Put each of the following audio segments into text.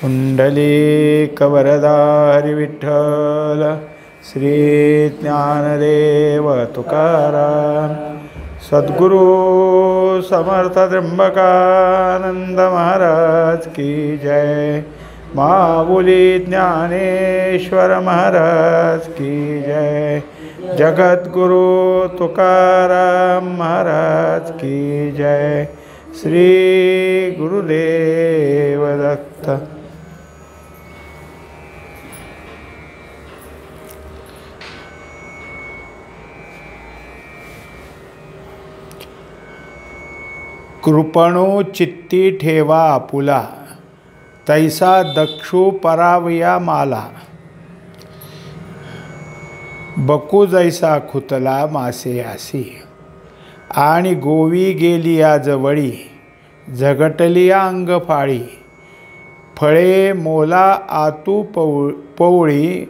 पुंडलीकवरदा हरिविठ्ठल श्री ज्ञानदेव तुकाराम सद्गुरु समर्थ त्र्यंबकानंद महाराज की जय। माऊली ज्ञानेश्वर महाराज की जय। जगद्गुरु तुकाराम महाराज की जय। श्री गुरुदेव दत्त। कृपणो चित्ती ठेवा आपुला तैसा दक्षु परावया माला। बकू जैसा खुतला मासे आसी आणि गोवी गेली या जवळी। झगटली अंग फाळी फळे मोला आतू पवळी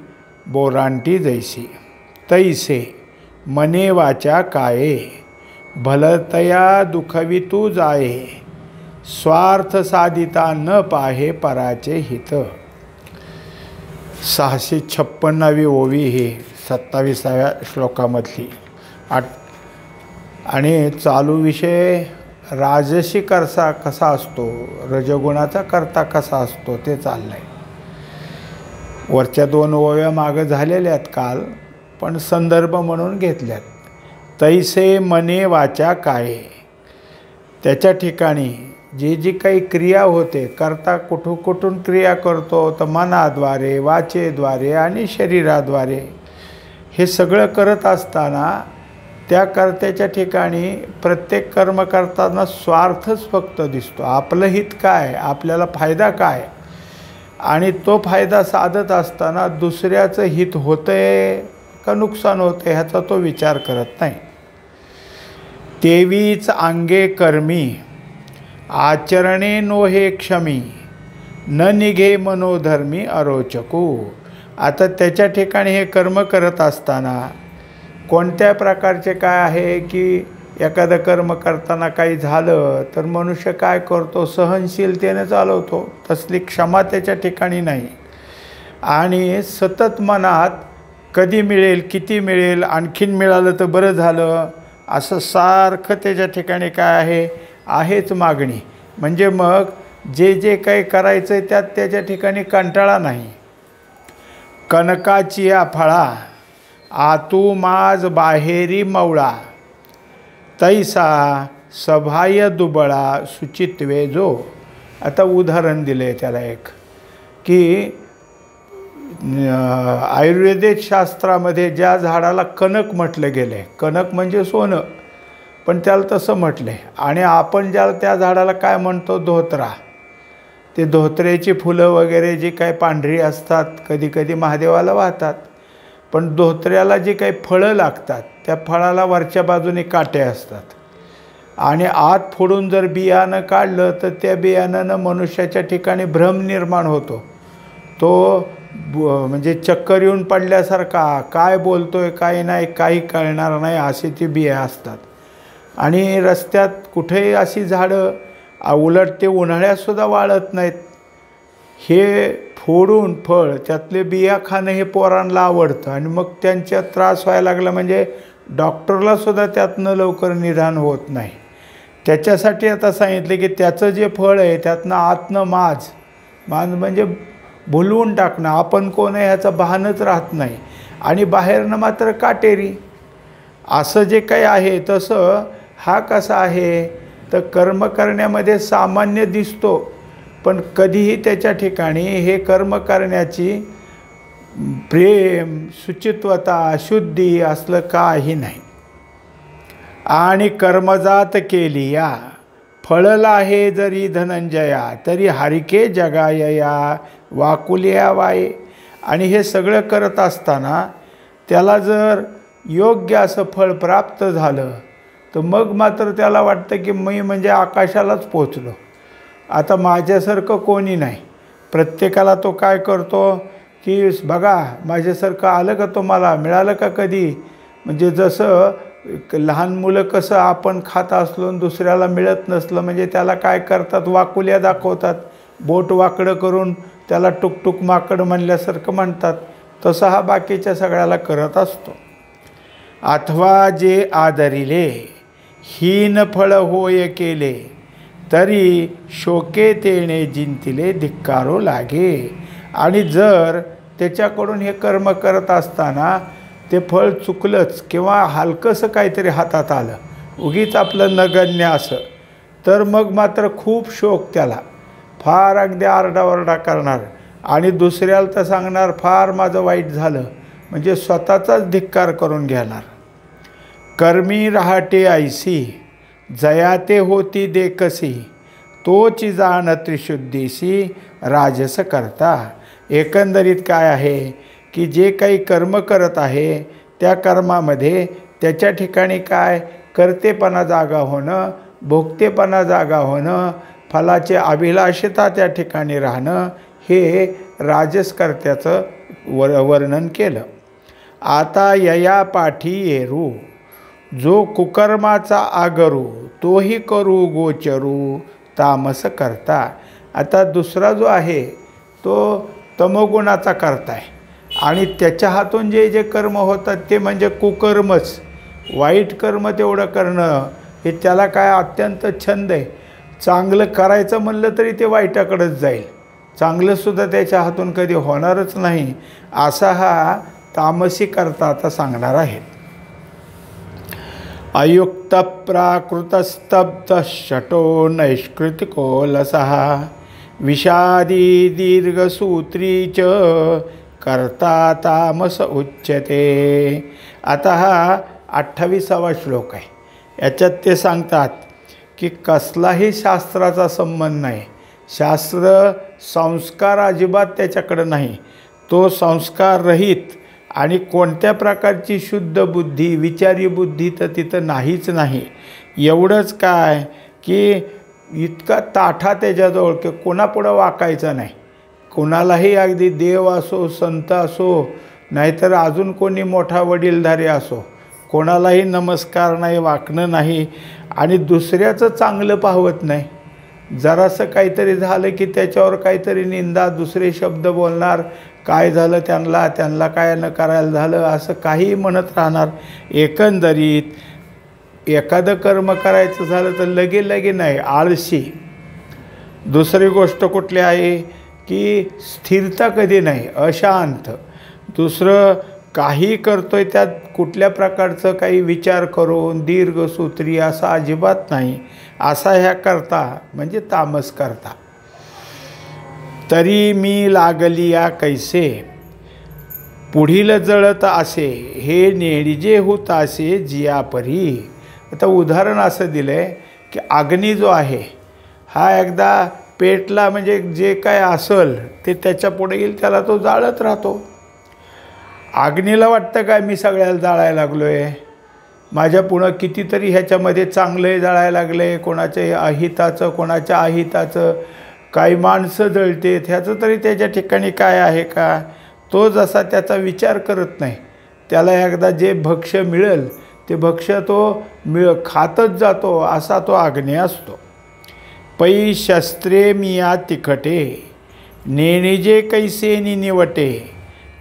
बोरांटी जैसी। तैसे मने वाचा काये भलतया दुखवी तू जाये। स्वार्थ साधिता न पाहे पराचे हित। 656वी ओवी ही 27व्या श्लोकामधली आणि चालू विषय राजसी करसा कसा असतो, रजगुणाचा करता कसा असतो ते चाललंय। वरच्या 2 ओव्या मागं झालेल्या आहेत काल, पण संदर्भ म्हणून घेतल्यात। तैसे मने वाचा काये, त्याच्या ठिकाणी जी काही क्रिया होते, करता कुठून क्रिया करतो तर मनाद्वारे, वाचेद्वारे आणि शरीराद्वारे। हे सगळं करत असताना त्या कर्त्याच्या ठिकाणी प्रत्येक कर्म करताना स्वार्थच फक्त दिसतो। आपलं हित काय, आपल्याला फायदा काय, आणि तो फायदा साधत असताना दुसऱ्याचं हित होतंय का नुकसान होतंय ह्याचा तो विचार करत नाही। तेवीच अंगे कर्मी आचरणे नोहे क्षमी। न निघे मनोधर्मी अरोचकू। आता त्याच्या ठिकाणी हे कर्म करत असताना कोणत्या प्रकारचे काय आहे की एखादं कर्म करताना काही झालं तर मनुष्य काय करतो, सहनशीलतेने चालवतो। तसली क्षमा त्याच्या ठिकाणी नाही। आणि सतत मनात कधी मिळेल, किती मिळेल, आणखीन मिळालं तर बरं झालं असं सारखं त्याच्या ठिकाणी काय आहेच मागणी। म्हणजे मग जे काही करायचं आहे त्यात त्याच्या ठिकाणी कंटाळा नाही। कनकाची या फळा आतू माज बाहेरी मवळा। तैसा सभाय दुबळा सुचित्वे जो। आता उदाहरण दिले त्याला एक की आयुर्वेदिक शास्त्रामध्ये ज्या झाडाला कनक म्हटलं गेलं आहे, कनक म्हणजे सोनं, पण त्याला तसं म्हटलं आहे। आणि आपण ज्याला त्या झाडाला काय म्हणतो, धोत्रा। ते धोत्र्याची फुलं वगैरे जी काही पांढरी असतात कधी महादेवाला वाहतात, पण धोत्र्याला जी काही फळं लागतात त्या फळाला वरच्या बाजूने काटे असतात। आणि आत फोडून जर बियाणं काढलं तर त्या बियाणानं मनुष्याच्या ठिकाणी भ्रम निर्माण होतो। तो म्हणजे चक्कर येऊन पडल्यासारखा, काय बोलतोय काय नाही काही कळणार नाही असे ती बिया असतात। आणि रस्त्यात कुठेही अशी झाडं, उलट ते उन्हाळ्यातसुद्धा वाळत नाहीत। हे फोडून फळ त्यातले बिया खाणं हे पोरांना आवडतं आणि मग त्यांच्या त्रास व्हायला लागला म्हणजे डॉक्टरलासुद्धा त्यातनं लवकर निदान होत नाही। त्याच्यासाठी आता सांगितले की त्याचं जे फळ आहे त्यातनं आतनं माज म्हणजे भुलवून टाकणं, आपण कोण आहे ह्याचं भानच राहत नाही। आणि बाहेरनं मात्र काटेरी असं जे काही आहे तसं हा कसा आहे तर कर्म करण्यामध्ये सामान्य दिसतो, पण कधीही त्याच्या ठिकाणी हे कर्म करण्याची प्रेम, शुचित्वता, शुद्धी असलं काही नाही। आणि कर्मजात केली या फळला आहे जरी धनंजया। तरी हरिके जगायया वाकुल्या वाये। आणि हे सगळं करत असताना त्याला जर योग्य असं फळ प्राप्त झालं तर मग मात्र त्याला वाटतं की मी म्हणजे आकाशालाच पोचलो, आता माझ्यासारखं कोणी नाही। प्रत्येकाला तो काय करतो की बघा माझ्यासारखं आलं का तुम्हाला, मिळालं का कधी। म्हणजे जसं लहान मुलं कसं आपण खात असलो आणि दुसऱ्याला मिळत नसलं म्हणजे त्याला काय करतात, वाकुल्या दाखवतात, बोट वाकडं करून त्याला टुकटुक माकड म्हणल्यासारखं म्हणतात. तसं हा बाकीच्या सगळ्याला करत असतो. अथवा जे आदरिले हीन फळ होय केले तरी शोके तेणे जिंतिले धिक्कारो लागे. आणि जर त्याच्याकडून हे कर्म करत असताना ते फळ चुकलंच किंवा हलकंसं काहीतरी हातात आलं, उगीच आपलं नगण्य असं, तर मग मात्र खूप शोक, त्याला फार अगदी आरडाओरडा करणार आणि दुसऱ्याला तर सांगणार फार माझं वाईट झालं, म्हणजे स्वतःचाच धिक्कार करून घेणार. कर्मी राहते ऐसी जयाते होती देखसी तोची जाण त्रिशुद्धीसी राजस करता. एकंदरीत काय आहे की जे काही कर्म करत आहे त्या कर्मामध्ये त्याच्या ठिकाणी काय कर्तेपणा जागा होणं, भोगतेपणा जागा होणं, फलाची अभिलाषता त्या ठिकाणी राहणं, हे राजसकर्त्याचं वर्णन केलं. आता यया पाठी येरू जो कुकर्माचा आगरू तोही करू गोचरू तामस करता. आता दुसरा जो आहे तो तमोगुणाचा करता आहे आणि त्याच्या हातून जे जे कर्म होतात ते म्हणजे कुकर्मच. वाईट कर्म तेवढं करणं हे त्याला काय अत्यंत छंद आहे. चांगलं करायचं म्हणलं तरी ते वाईटाकडेच जाईल, चांगलंसुद्धा त्याच्या हातून कधी होणारच नाही. असा हा तामसी करता आता सांगणार आहेत. अयुक्त प्राकृतस्तब्ध षटो नैष्कृतिको लसः विषादी दीर्घसूत्री च करता तामस उच्यते. आता हा 28वा श्लोक आहे. याच्यात ते सांगतात की कसलाही शास्त्राचा संबंध नाही, शास्त्र संस्कार अजिबात त्याच्याकडं नाही, तो संस्काररहित आणि कोणत्या प्रकारची शुद्ध बुद्धी विचारी बुद्धी तर तिथं नाहीच नाही. एवढंच काय की इतका ताठा त्याच्याजवळ की कोणापुढं वाकायचं नाही. कोणालाही अगदी देव असो संत असो नाहीतर अजून कोणी मोठा वडीलधारी असो कोणालाही नमस्कार नाही, वाकणं नाही आणि दुसऱ्याचं चांगलं पाहवत नाही. जरासं काहीतरी झालं की त्याच्यावर काहीतरी निंदा दुसरे शब्द बोलणार, काय झालं त्यांना काय न करायला झालं असं काही म्हणत राहणार. एकंदरीत एखादं कर्म करायचं झालं तर लगे नाही, आळशी. दुसरी गोष्ट कुठली आहे की स्थिरता कधी नाही, अशांत. दुसरं काही करतोय त्यात कुठल्या प्रकारचं काही विचार करून दीर्घसूत्री असं अजिबात नाही. असा ह्या करता म्हणजे तामस करता. तरी मी लागलिया कैसे पुढील जळत असे हे नेडिजे होत असे जियापरी. आता उदाहरण असं दिलं आहे की अग्नी जो आहे हा एकदा पेटला म्हणजे जे काय असेल ते त्याच्या पुढे येईल त्याला तो जाळत राहतो. अग्नीला वाटतं काय मी सगळ्याला जाळायला लागलो आहे, माझ्या पुढं कितीतरी ह्याच्यामध्ये चांगलं जाळायला लागलं आहे, कोणाच्या अहिताचं कोणाच्या अहिताचं, काही माणसं जळते ह्याचं तरी त्याच्या ठिकाणी काय आहे का. तो जसा त्याचा विचार करत नाही, त्याला एकदा जे भक्ष्य मिळेल ते भक्ष्य तो खातच जातो, असा तो अग्नी असतो. पै शस्त्रे मिया तिखटे नेणिजे कैसे निवटे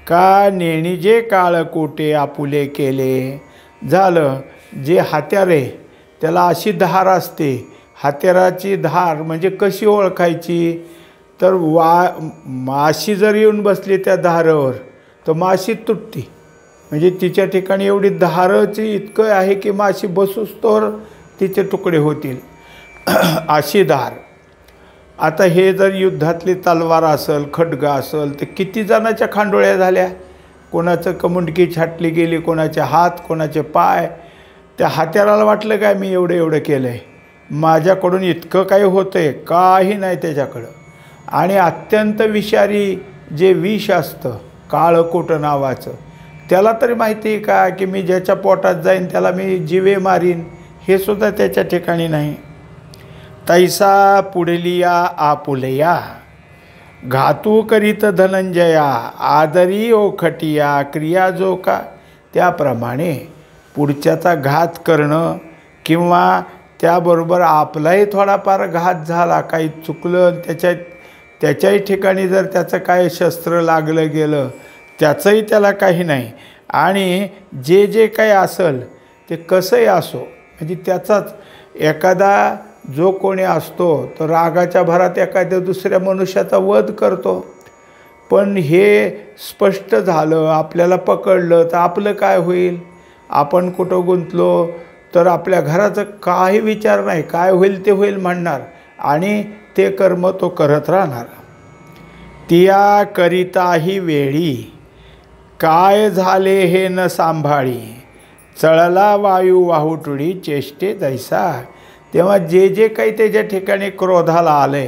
का नेणिजे काळकोटे आपुले केले. झालं जे हत्यार आहे त्याला अशी धार असते, हत्याराची धार म्हणजे कशी ओळखायची तर माशी जर येऊन बसली त्या धारावर तर माशी तुटते, म्हणजे तिच्या ठिकाणी एवढी धाराची इतकं आहे की माशी बसूस तर तिचे तुकडे होतील, अशी धार. आता हे जर युद्धातली तलवार असेल खड्ग असेल तर किती जणांच्या खांडोळ्या झाल्या, कोणाचं कमुंडकी छाटली गेली, कोणाचे हात कोणाचे पाय. त्या हत्याराला वाटलं काय मी एवढं केलं आहे, माझ्याकडून इतकं काही होतं आहे, काही नाही त्याच्याकडं. आणि अत्यंत विषारी जे विष असतं काळकोट नावाचं, त्याला तरी माहिती आहे का की मी ज्याच्या पोटात जाईन त्याला मी जिवे मारीन, हे सुद्धा त्याच्या ठिकाणी नाही. तैसा पुढलिया आपुलया घातू करीत धनंजया आदरी ओखटिया क्रिया जो का. त्याप्रमाणे पुढच्याचा घात करणं किंवा त्याबरोबर आपलाही थोडाफार घात झाला, काही चुकलं त्याच्यात त्याच्याही ठिकाणी जर त्याचं काय शस्त्र लागलं गेलं त्याचंही त्याला काही नाही. आणि जे जे काही असेल ते कसंही असो, म्हणजे त्याचाच एखादा जो कोणी असतो तो रागाच्या भरात एखाद्या दुसऱ्या मनुष्याचा वध करतो. पण हे स्पष्ट झालं, आपल्याला पकडलं तर आपलं काय होईल? आपण कुठं गुंतलो तर आपल्या घराचं काही विचार नाही, काय होईल ते होईल म्हणणार आणि ते कर्म तो करत राहणार. तिया करिताही वेळी काय झाले हे न सांभाळी, चळला वायू वाहुटुळी चेष्टे जैसा. तेव्हा जे जे काही त्याच्या ठिकाणी क्रोधाला आले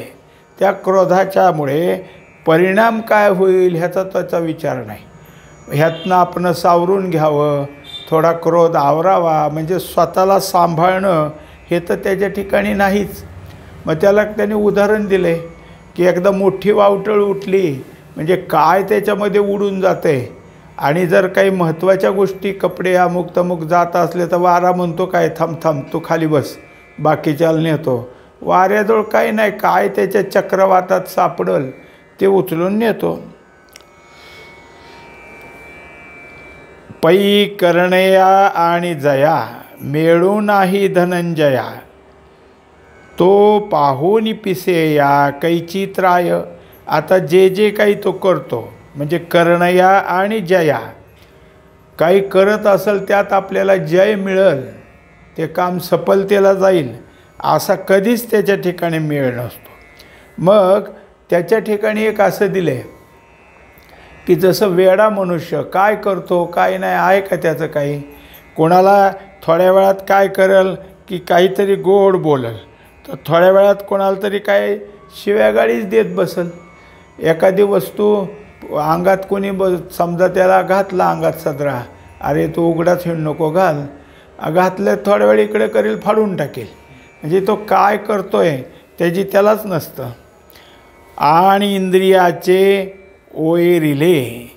त्या क्रोधाच्यामुळे परिणाम काय होईल ह्याचा त्याचा विचार नाही. ह्यातनं आपण सावरून घ्यावं, थोडा क्रोध आवरावा, म्हणजे स्वतःला सांभाळणं हे तर त्याच्या ठिकाणी नाहीच. मग त्याला त्याने उदाहरण दिले की एकदा मोठी वावटळ उठली म्हणजे काय त्याच्यामध्ये उडून जाते. आणि जर काही महत्त्वाच्या गोष्टी कपडे अमुक तमुक जात असले तर वारा म्हणतो काय थांब थांब तू खाली बस, बाकीच्याला नेतो. वाऱ्याजवळ काही नाही, काय त्याच्या चक्रवातात सापडल ते उचलून नेतो. पै करणया आणि जया मिळू नाही धनंजया, तो पाहून पिसेया कैची त्राय. आता जे जे काही तो करतो म्हणजे करणया आणि जया, काही करत असेल त्यात आपल्याला जय मिळेल, ते काम सफलतेला जाईल असा कधीच त्याच्या ठिकाणी मिळ नसतो. मग त्याच्या ठिकाणी एक असं दिले की जसं वेडा मनुष्य काय करतो काय नाही आहे का त्याचं काही. कोणाला थोड्या वेळात काय करेल की काहीतरी गोड बोलेल, तर थोड्या वेळात कोणाला तरी काय शिव्यागाळीच देत बसेल. एखादी वस्तू अंगात कोणी समजा त्याला घातला अंगात सदरा, अरे तू उघडाच हिंड नको घाल, घातलं थोड्या वेळ इकडे करेल फाडून टाकेल. म्हणजे तो काय करतोय त्याची त्यालाच नसतं. आणि इंद्रियाचे ओएरिले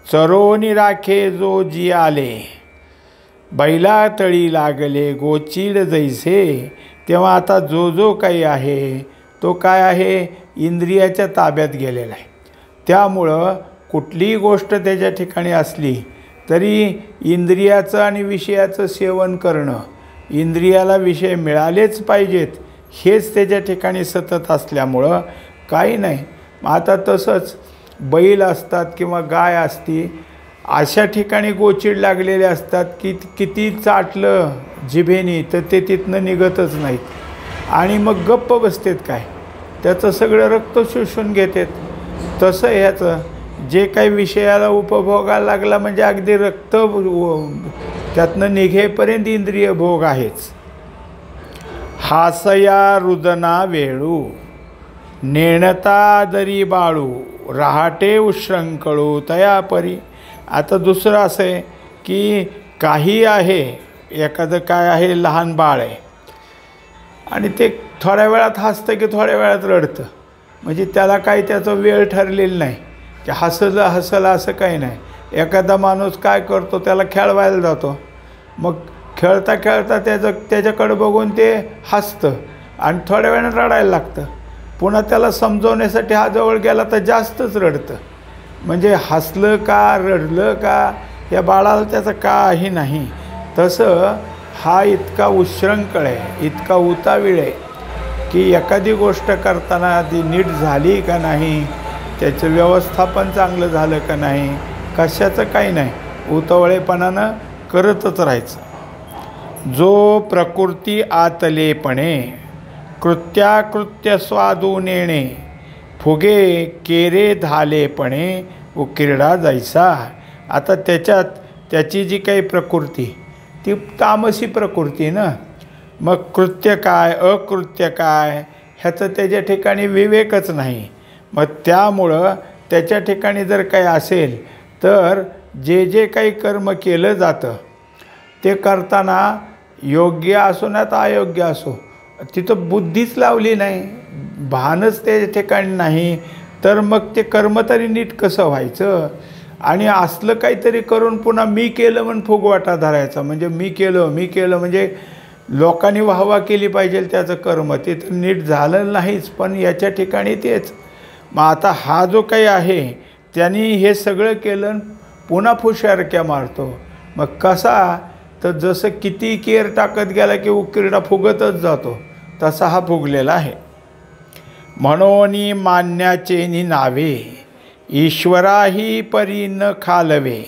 चरोनी राखे जो जी आले, बैला तळी लागले गोचीड जैसे. तेव्हा आता जो जो काही आहे तो काय आहे इंद्रियाच्या ताब्यात गेलेला आहे. त्यामुळं कुठलीही गोष्ट त्याच्या ठिकाणी असली तरी इंद्रियाचं आणि विषयाचं सेवन करणं, इंद्रियाला विषय मिळालेच पाहिजेत हेच त्याच्या ठिकाणी सतत असल्यामुळं काही नाही. आता तसंच बैल असतात किंवा गाय असती, अशा ठिकाणी गोचीड लागलेले असतात की किती चाटलं जिभेनी तर ते तिथनं निघतच नाहीत आणि मग गप्प बसतात, काय त्याचं सगळं रक्त शोषून घेतात. तसं ह्याचं जे काही विषयाला उपभोगायला लागला म्हणजे अगदी रक्त त्यातनं निघेपर्यंत इंद्रिय भोग आहेच. हासया रुदना वेळू नेणता दरी बाळू, रहाटे उश्रंकळू तया परी. आता दुसरं असं आहे की काही आहे, एखादं काय आहे लहान बाळ आहे आणि ते थोड्या वेळात हसतं की थोड्या वेळात रडतं, म्हणजे त्याला काही त्याचं वेळ ठरलेलं नाही की हसलं असं काही नाही. एखादा माणूस काय करतो त्याला खेळवायला जातो, मग खेळता खेळता त्याच्याकडं बघून ते हसतं आणि थोड्या वेळानं रडायला लागतं. पुन्हा त्याला समजवण्यासाठी हा जवळ गेला तर जास्तच रडतं. म्हणजे हसलं का रडलं का या बाळाला त्याचं काही नाही. तसं हा इतका उश्रंखळ आहे, इतका उतावीळ आहे की एखादी गोष्ट करताना ती नीट झाली का नाही, त्याचं व्यवस्थापन चांगलं झालं का नाही, कशाचं काही नाही, उतावळेपणानं करतच राहायचं. जो प्रकृती आतलेपणे कृत्याकृत्य स्वादू नेणे, फुगे केरे धालेपणे उकिरडा जैसा. आता त्याची जी काही प्रकृती ती तामसी प्रकृती ना, मग कृत्य काय अकृत्य काय ह्याचं त्याच्या ठिकाणी विवेकच नाही. मग त्यामुळं त्याच्या ठिकाणी जर काही असेल तर जे जे काही कर्म केलं जातं ते करताना योग्य असो ना तर अयोग्य असो, तिथं बुद्धीच लावली नाही, भानच त्या ठिकाणी नाही, तर मग ते कर्म तरी नीट कसं व्हायचं. आणि असलं काहीतरी करून पुन्हा मी केलं म्हणून फुगवाटा धरायचा, म्हणजे मी केलं म्हणजे लोकांनी वाहवा केली पाहिजे त्याचं कर्म, ते तर नीट झालं नाहीच. पण याच्या ठिकाणी तेच मग आता हा जो काही आहे त्यांनी हे सगळं केलं, पुन्हा फुशारक्या मारतो. मग कसा, तर जसं किती केर टाकत गेला की उकिरडा फुगतच जातो, तसा हा फुगलेला आहे. म्हणून मान्याचे नावे ईश्वराही परी न खालवे,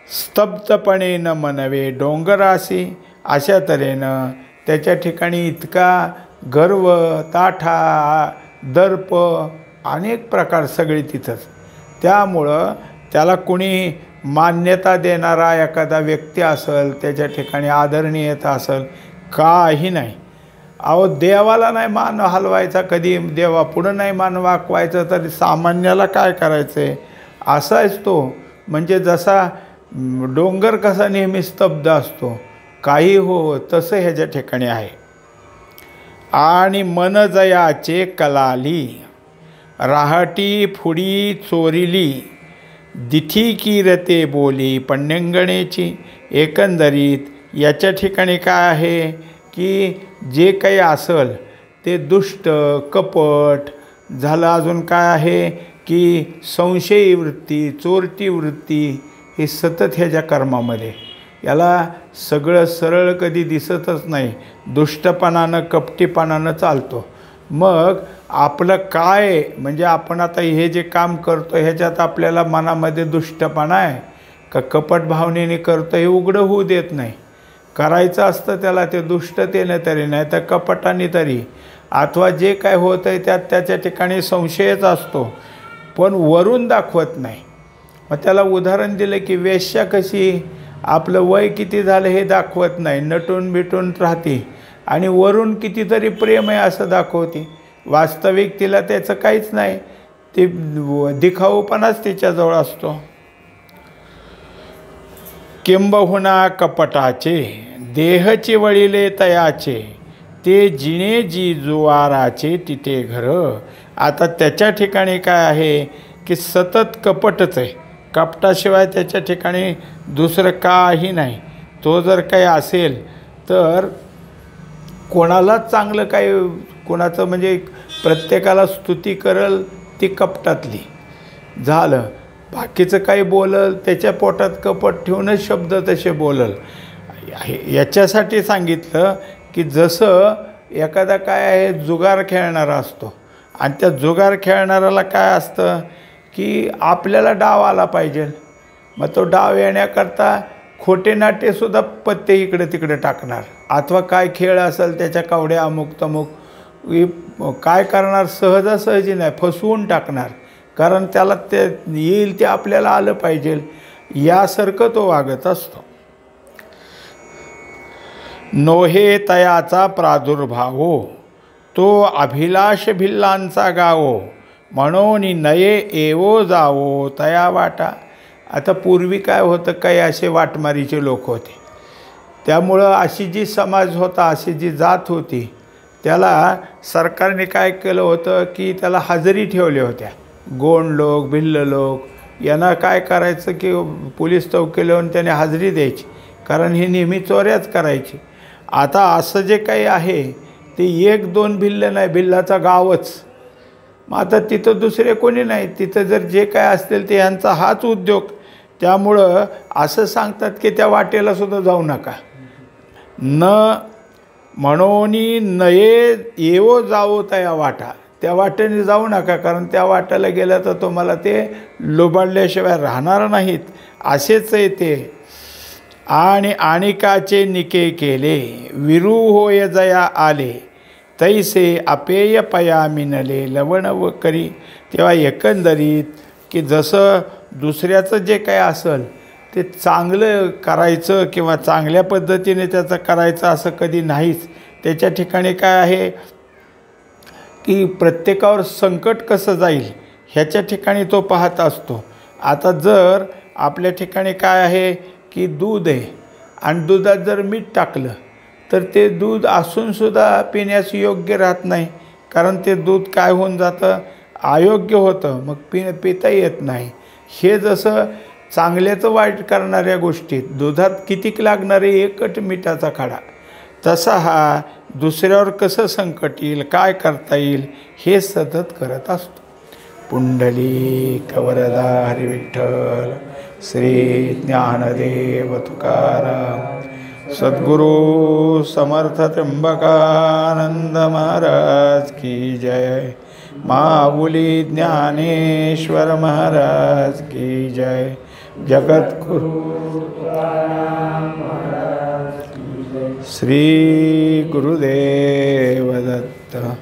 स्तब्धपणे न मनवे डोंगरासी. अशा तऱ्हेनं त्याच्या ठिकाणी इतका गर्व, ताठा, दर्प, अनेक प्रकार सगळे तिथंच. त्यामुळं त्याला कुणी मान्यता देणारा एखादा व्यक्ती असेल, त्याच्या ठिकाणी आदरणीयता असेल, काही नाही. अहो देवाला नाही मान हलवायचा, कधी देवापुढं नाही मान वाकवायचं, तर सामान्याला काय करायचं आहे असाच तो. म्हणजे जसा डोंगर कसा नेहमी स्तब्ध असतो, काही हो तसं ह्याच्या ठिकाणी आहे. आणि मन जयाचे कलाली राहटी फुडी चोरिली, दिठी कीरते बोली पण्यंगणेची. एकंदरीत याच्या ठिकाणी काय आहे की जे काही असेल ते दुष्ट, कपट झालं. अजून काय आहे की संशयी वृत्ती, चोरटी वृत्ती, हे सतत ह्याच्या कर्मामध्ये. याला सगळं सरळ कधी दिसतच नाही, दुष्टपणानं, कपटीपणानं चालतो. मग आपलं काय, म्हणजे आपण आता हे जे काम करतो ह्याच्यात आपल्याला मनामध्ये दुष्टपणा आहे का कपट भावनेने करतो हे उघडं होऊ देत नाही. करायचं असतं त्याला ते दुष्टतेने तरी, नाही तर कपटाने तरी, अथवा जे काय होतं आहे त्यात त्याच्या ठिकाणी संशयच असतो, पण वरून दाखवत नाही. मग त्याला उदाहरण दिलं की वेश्या कशी आपलं वय किती झालं हे दाखवत नाही, नटून बिटून राहते आणि वरून कितीतरी प्रेम आहे असं दाखवते. वास्तविक तिला त्याचं काहीच नाही, ते दिखाऊपणाच तिच्याजवळ असतो. किंबहुना कपटाचे देहचे वळिले तयाचे, ते जिणे जी जुवाराचे तिथे घर. आता त्याच्या ठिकाणी काय आहे की सतत कपटच आहे, कपटाशिवाय त्याच्या ठिकाणी दुसरं काही नाही. तो जर काही असेल तर कोणालाच चांगलं काही, कोणाचं म्हणजे प्रत्येकाला स्तुती करल ती कपटातली झालं, बाकीचं काही बोलल त्याच्या पोटात कपट ठेवूनच शब्द तसे बोलल. याच्यासाठी सांगितलं की जसं एखादा काय आहे जुगार खेळणारा असतो, आणि त्या जुगार खेळणाऱ्याला काय असतं की आपल्याला डाव आला पाहिजे. मग तो डाव येण्याकरता खोटे नाटेसुद्धा पत्ते इकडे तिकडे टाकणार, अथवा काय खेळ असेल त्याच्या कावड्या अमुक तमुक काय करणार, सहजासहजी नाही फसवून टाकणार, कारण त्याला ते येईल ते आपल्याला आलं पाहिजे यासारखं तो वागत असतो. नोहे तयाचा प्रादुर्भावो, तो अभिलाष भिल्लांचा गावो, म्हणून नये एवो जावो तया वाटा. आता पूर्वी काय होतं, काही असे वाटमारीचे लोक होते, त्यामुळं अशी जी समाज होता, अशी जी जात होती, त्याला सरकारने काय केलं होतं की त्याला हजेरी ठेवल्या होत्या. गोंड लोक, भिल्ल लोक यांना काय करायचं की पोलीस चौकी लावून त्याने हजेरी द्यायची, कारण ही नेहमी चोऱ्याच करायची. आता असं जे काही आहे ते एक दोन भिल्ल नाही, भिल्लाचा गावच. मग आता तिथं दुसरे कोणी नाही, तिथं जर जे काय असतील ते यांचा हाच उद्योग. त्यामुळं असं सांगतात की त्या वाटेला सुद्धा जाऊ नका. न म्हणून नये येवो जावो तया वाटा, त्या वाटेने जाऊ नका, कारण त्या वाटेला गेलं तर तुम्हाला ते लुबाडल्याशिवाय राहणार नाहीत, असेच आहे ते. आणि आणिकाचे निके केले विरू होय जया आले, तैसे अपेय पया मिनले लवण व करी. तेव्हा एकंदरीत की जसं दुसऱ्याचं जे काय असेल ते चांगलं करायचं किंवा चांगल्या पद्धतीने त्याचं करायचं असं कधी नाहीच. त्याच्या ठिकाणी काय आहे की प्रत्येकावर संकट कसं जाईल ह्याच्या ठिकाणी तो पाहत असतो. आता जर आपल्या ठिकाणी काय आहे की दूध आहे आणि दुधात जर मीठ टाकलं तर ते दूध असूनसुद्धा पिण्यास योग्य राहत नाही, कारण ते दूध काय होऊन जातं, अयोग्य होतं, मग पिता येत नाही. हे जसं चांगल्याचं वाईट करणाऱ्या गोष्टीत दुधात कितीक लागणारे एकच मिठाचा खडा, तसा हा दुसऱ्यावर कसं संकट येईल, काय करता येईल हे सतत करत असतो. पुंडलिक वरदा हरी विठ्ठल. श्री ज्ञानदेव तुकाराम सद्गुरु समर्थ त्र्यंबकानंद महाराज की जय. माऊली ज्ञानेश्वर महाराज की जय. जगद्गुरु श्री गुरुदेव दत्त.